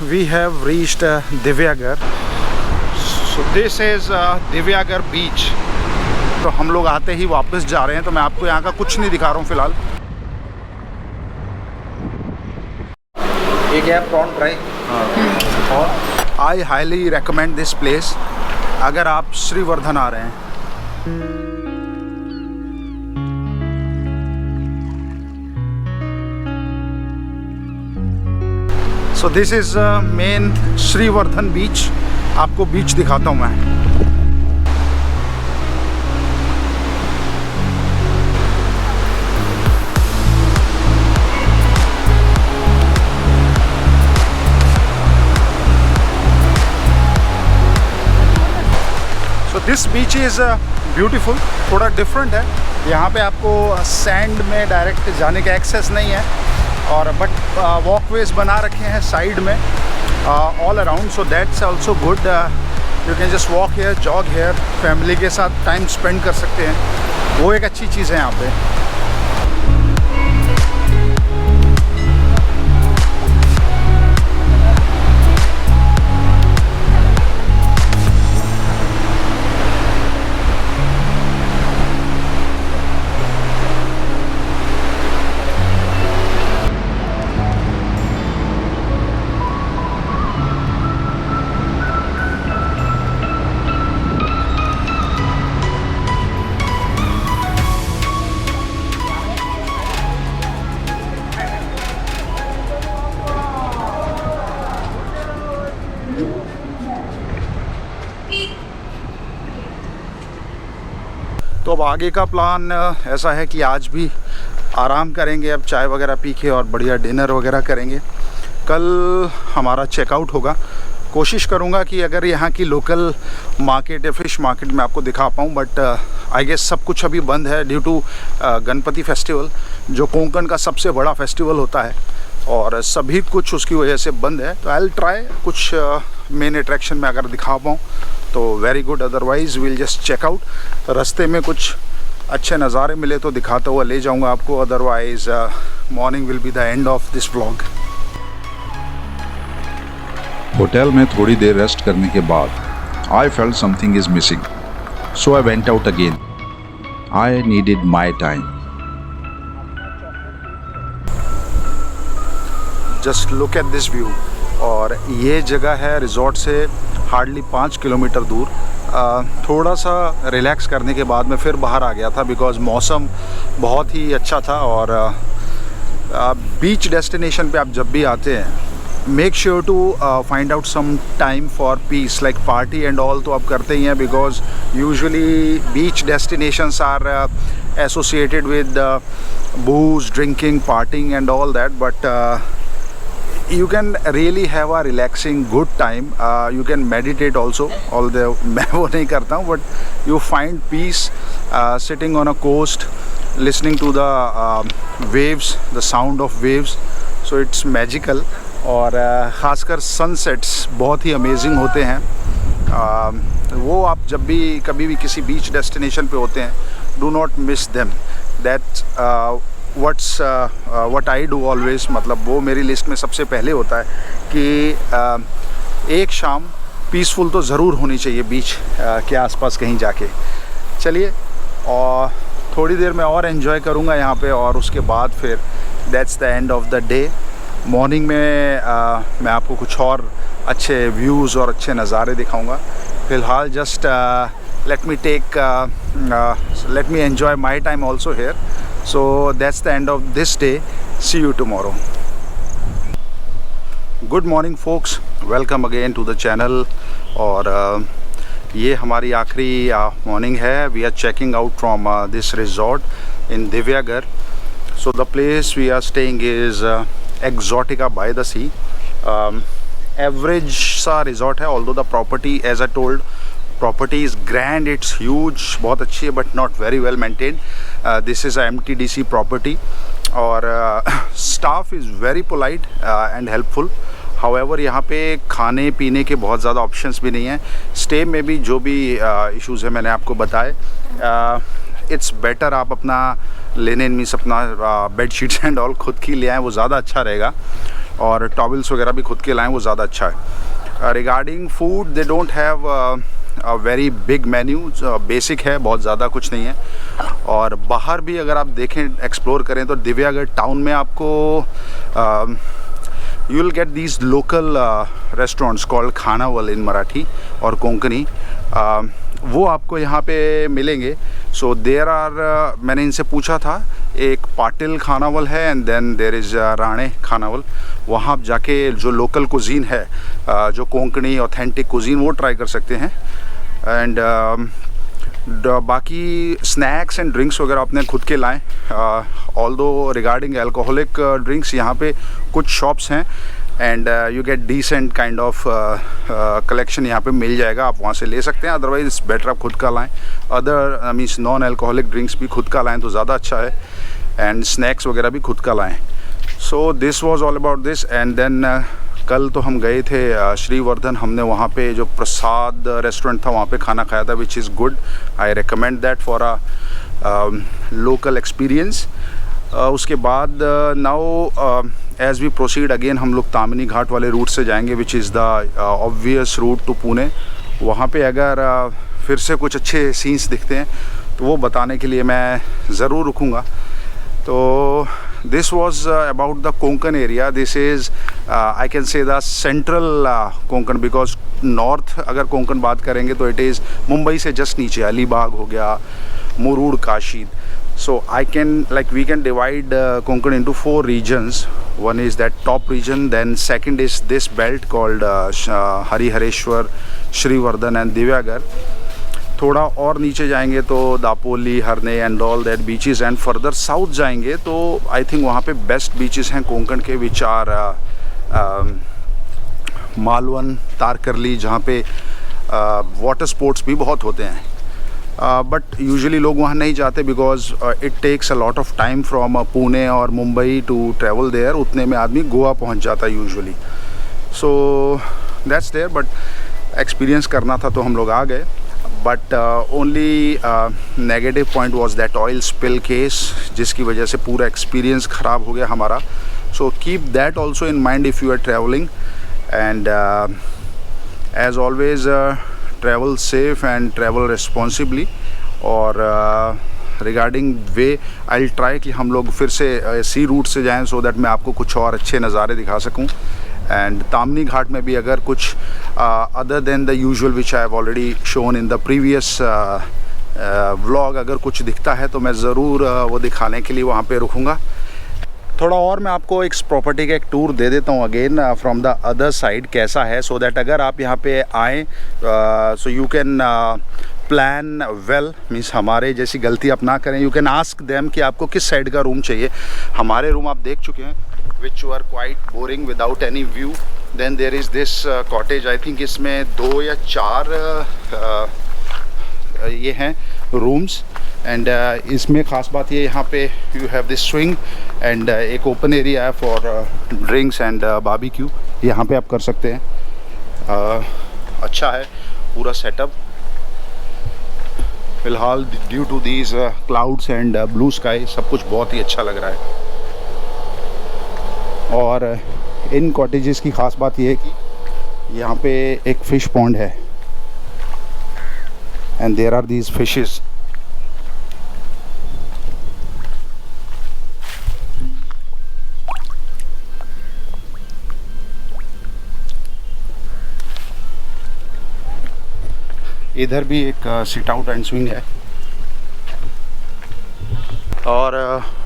we have reached Divyagar. So this is Divyagar beach. तो हम लोग आते ही वापस जा रहे हैं, तो मैं आपको यहाँ का कुछ नहीं दिखा रहा हूँ फ़िलहाल। ये क्या है, प्रॉन फ्राई। और I highly recommend this place अगर आप श्रीवर्धन आ रहे हैं। So this is main Shrivardhan beach. आपको बीच दिखाता हूँ मैं। So this beach is beautiful, थोड़ा डिफरेंट है। यहाँ पे आपको सैंड में डायरेक्ट जाने का एक्सेस नहीं है, और बट वॉकवेज बना रखे हैं साइड में all around, so that's also good. You can just walk here, jog here, family के साथ टाइम स्पेंड कर सकते हैं, वो एक अच्छी चीज़ है यहाँ पे। तो अब आगे का प्लान ऐसा है कि आज भी आराम करेंगे, अब चाय वगैरह पी के और बढ़िया डिनर वगैरह करेंगे। कल हमारा चेकआउट होगा। कोशिश करूँगा कि अगर यहाँ की लोकल मार्केट या फिश मार्केट में आपको दिखा पाऊँ, बट आई गेस सब कुछ अभी बंद है ड्यू टू गणपति फेस्टिवल, जो कोंकण का सबसे बड़ा फेस्टिवल होता है, और सभी कुछ उसकी वजह से बंद है। तो आई विल ट्राई कुछ मेन अट्रैक्शन में अगर दिखा पाऊँ तो very good, otherwise will just check out. रास्ते में कुछ अच्छे नज़ारे मिले तो दिखाता हुआ ले जाऊंगा आपको, otherwise morning will be the end of this vlog. Hotel में थोड़ी देर रेस्ट करने के बाद I felt something is missing, so I went out again. I needed my time. Just look at this view. और ये जगह है रिजॉर्ट से हार्डली 5 किलोमीटर दूर। थोड़ा सा रिलैक्स करने के बाद मैं फिर बाहर आ गया था, बिकॉज़ मौसम बहुत ही अच्छा था। और बीच डेस्टिनेशन पे आप जब भी आते हैं, make sure to find out some time for peace, like party and all तो आप करते ही हैं, because usually beach destinations are associated with booze, drinking, partying and all that, but you can really have a relaxing good time. You can meditate also, although मैं वो नहीं करता हूँ, but you find peace sitting on a coast, listening to the waves, the sound of waves, so it's magical. और ख़ासकर sunsets बहुत ही amazing होते हैं। वो आप जब भी कभी भी किसी बीच डेस्टिनेशन पे होते हैं, do not miss them. That's what I do always, मतलब वो मेरी लिस्ट में सबसे पहले होता है कि एक शाम पीसफुल तो ज़रूर होनी चाहिए बीच के आसपास कहीं जाके। चलिए, और थोड़ी देर में और एंजॉय करूँगा यहाँ पे, और उसके बाद फिर that's the end of the day. Morning में मैं आपको कुछ और अच्छे व्यूज़ और अच्छे नज़ारे दिखाऊंगा। फ़िलहाल just let me enjoy my time also here. So that's the end of this day. See you tomorrow. Good morning folks, welcome again to the channel. और ये हमारी आखिरी मॉर्निंग है। We are checking out from this resort in Divyagar. So the place we are staying is Exotica by the sea. Average सा resort है, although the property, as I told, property is grand, it's huge, बहुत अच्छी है, but not very well maintained. This is a MTDC property, और staff is very polite and helpful. However, यहाँ पे खाने पीने के बहुत ज़्यादा ऑप्शंस भी नहीं हैं। स्टे में भी जो भी इश्यूज़ है मैंने आपको बताए। इट्स बेटर आप अपना लिनेन मीन्स अपना बेड शीट्स एंड ऑल खुद की ले आएँ, वो ज़्यादा अच्छा रहेगा, और टॉवल्स वगैरह भी खुद के लाएँ, वो ज़्यादा अच्छा है। Regarding food they don't have very big menu, basic है, बहुत ज़्यादा कुछ नहीं है। और बाहर भी अगर आप देखें, एक्सप्लोर करें, तो दिव्यागढ़ टाउन में आपको you will get these local restaurants called खानावल in Marathi और कोंकणी, वो आपको यहाँ पे मिलेंगे। सो देयर आर, मैंने इनसे पूछा था, एक पाटिल खानावल है and then there is Rane खानावल। वहाँ आप जाके जो लोकल कुजीन है, जो कोंकणी ऑथेंटिक कुजीन, वो ट्राई कर सकते हैं। एंड बाकी स्नैक्स एंड ड्रिंक्स वगैरह अपने खुद के लाएं। ऑल्दो रिगार्डिंग एल्कोहलिक ड्रिंक्स, यहाँ पे कुछ शॉप्स हैं and you get decent kind of collection यहाँ पे मिल जाएगा, आप वहाँ से ले सकते हैं। अदरवाइज बेटर आप खुद का लाएं। Other means non alcoholic drinks भी खुद का लाएं तो ज़्यादा अच्छा है, एंड स्नैक्स वगैरह भी खुद का लाएं। So this was all about this. And then कल तो हम गए थे श्रीवर्धन, हमने वहाँ पे जो प्रसाद रेस्टोरेंट था वहाँ पे खाना खाया था, which is good. I recommend that for a local experience. उसके बाद now as we proceed again, हम लोग तामनी घाट वाले रूट से जाएंगे, which is the obvious route to Pune. वहाँ पे अगर फिर से कुछ अच्छे सीन्स दिखते हैं तो वो बताने के लिए मैं ज़रूर रुकूँगा। तो this was about the Konkan area. This is I can say the central Konkan, because north अगर कोंकण बात करेंगे तो it is मुंबई से just नीचे अलीबाग हो गया, Murud, Kashi. So I can, like, we can divide Konkan into 4 regions. One is that top region, then second is this belt called Harihareshwar, Shrivardhan and Divyagar. थोड़ा और नीचे जाएंगे तो Dapoli, Harne and all that beaches, and further south जाएंगे तो I think वहाँ पे best beaches हैं कोंकण के, विच आर मालवन, तारकर्ली, जहाँ पे वाटर स्पोर्ट्स भी बहुत होते हैं। बट यूजुअली लोग वहाँ नहीं जाते because it takes a lot of time from Pune और मुंबई टू ट्रैवल देयर। उतने में आदमी गोवा पहुँच जाता है usually. So that's there, but experience करना था तो हम लोग आ गए। But only negative point was that oil spill case, जिसकी वजह से पूरा एक्सपीरियंस ख़राब हो गया हमारा। So keep that also in mind if you are travelling, and as always travel safe and travel responsibly. और regarding way, I will try कि हम लोग फिर से सी रूट से जाएँ, सो दैट मैं आपको कुछ और अच्छे नज़ारे दिखा सकूँ। एंड तामनी घाट में भी अगर कुछ other than the usual which I have already shown in the previous vlog, अगर कुछ दिखता है तो मैं ज़रूर वो दिखाने के लिए वहाँ पे रुकूँगा। थोड़ा और मैं आपको एक प्रॉपर्टी का एक टूर दे देता हूँ again from the other side, कैसा है, सो दैट अगर आप यहाँ पे आएँ so you can plan well, means हमारे जैसी गलती आप ना करें। यू कैन आस्क देम कि आपको किस साइड का रूम चाहिए। हमारे रूम आप देख चुके हैं, which were quite boring without any view. Then there is this cottage, I think इसमें 2 या 4 ये हैं रूम्स, एंड इसमें ख़ास बात ये, यहाँ पे you have this swing and एक ओपन एरिया है फॉर ड्रिंक्स एंड बारबेक्यू, यहाँ पे आप कर सकते हैं। अच्छा है पूरा सेटअप। फ़िलहाल due to these clouds and blue sky सब कुछ बहुत ही अच्छा लग रहा है। और इन कॉटेजेस की ख़ास बात यह है कि यहाँ पे एक फ़िश पॉन्ड है and there are these fishes. इधर भी एक सिट आउट एंड स्विंग है। और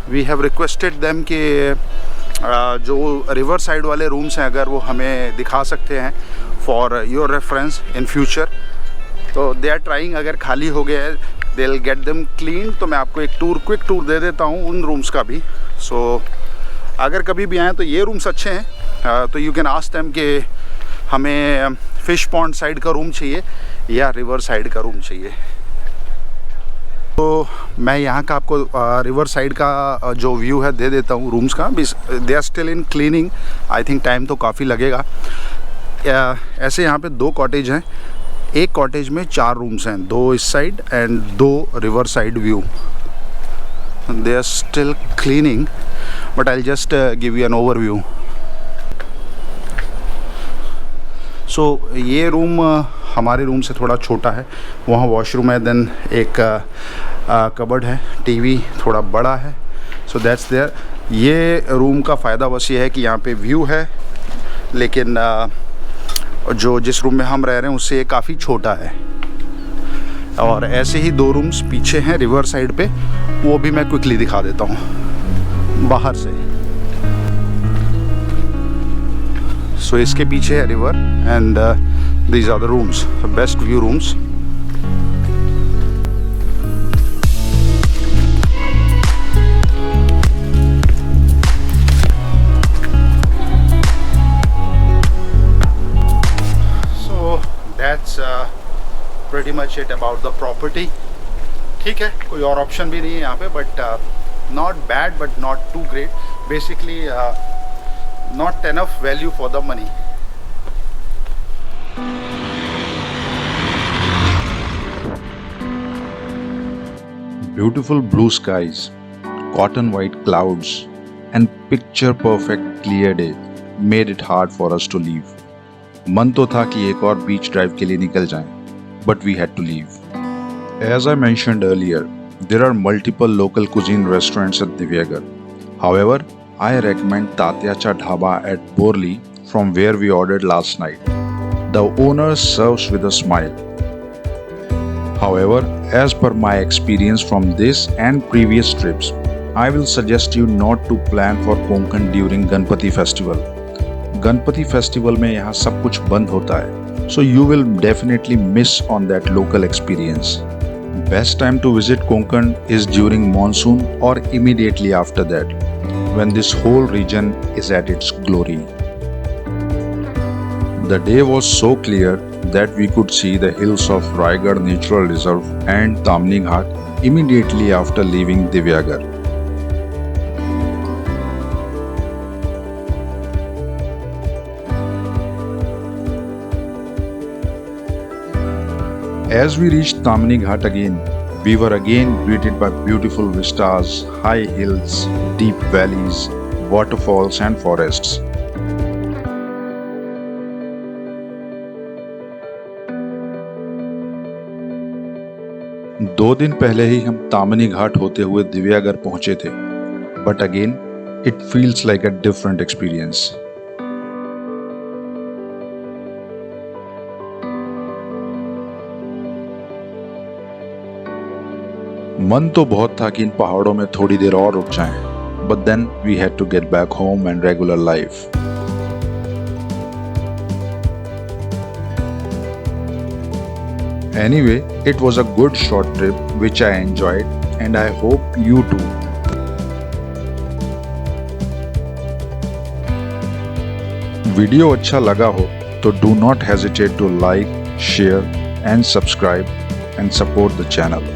वी हैव रिक्वेस्टेड देम कि जो रिवर साइड वाले रूम्स हैं अगर वो हमें दिखा सकते हैं for your reference in future. तो दे आर ट्राइंग, अगर खाली हो गया है they will get them clean. तो मैं आपको एक क्विक टूर दे देता हूँ उन रूम्स का भी। सो अगर कभी भी आएँ तो ये रूम्स अच्छे हैं, तो यू कैन आस्क देम कि हमें फ़िश पॉन्ड साइड का रूम चाहिए या रिवर साइड का रूम चाहिए। तो मैं यहाँ का आपको रिवर साइड का जो व्यू है दे देता हूँ रूम्स का। They are still in cleaning, I think time तो काफ़ी लगेगा। ऐसे यहाँ पे 2 कॉटेज हैं, एक कॉटेज में 4 रूम्स हैं, 2 इस side and 2 river side view. They are still cleaning, but I'll just give you an overview. So ये रूम हमारे रूम से थोड़ा छोटा है. वहाँ वॉशरूम है, देन एक कबर्ड है, टीवी थोड़ा बड़ा है. So that's there. ये रूम का फ़ायदा बस ये है कि यहाँ पे व्यू है, लेकिन जो जिस रूम में हम रह रहे हैं उससे ये काफ़ी छोटा है. और ऐसे ही 2 रूम्स पीछे हैं रिवर साइड पे, वो भी मैं क्विकली दिखा देता हूँ बाहर से. सो इसके पीछे है river and these are the rooms, best view rooms. So that's pretty much it about the property. ठीक है, कोई और ऑप्शन भी नहीं है यहाँ पे, but not bad but not too great. Basically not enough value for the money. Beautiful blue skies, cotton white clouds, and picture perfect clear day made it hard for us to leave. मन तो था कि एक और बीच drive के लिए निकल जाएं, but we had to leave. As I mentioned earlier, there are multiple local cuisine restaurants at Divyagar. However, I recommend Tatyacha Dhaba at Borli, from where we ordered last night. The owner serves with a smile. However, as per my experience from this and previous trips, I will suggest you not to plan for Konkan during Ganpati festival. Ganpati festival में यहाँ सब कुछ बंद होता है. So you will definitely miss on that local experience. Best time to visit Konkan is during monsoon or immediately after that, when this whole region is at its glory. The day was so clear that we could see the hills of Raigad Natural Reserve and Tamni Ghat immediately after leaving Divyagar. As we reached Tamni Ghat again, we were again greeted by beautiful vistas, high hills, deep valleys, waterfalls and forests. दो दिन पहले ही हम तामनी घाट होते हुए दिव्यागर पहुंचे थे, but again, it feels like a different experience. मन तो बहुत था कि इन पहाड़ों में थोड़ी देर और रुक जाएं, but then we had to get back home and regular life. Anyway, it was a good short trip which I enjoyed and I hope you too. Video अच्छा लगा हो तो do not hesitate to like, share and subscribe and support the channel.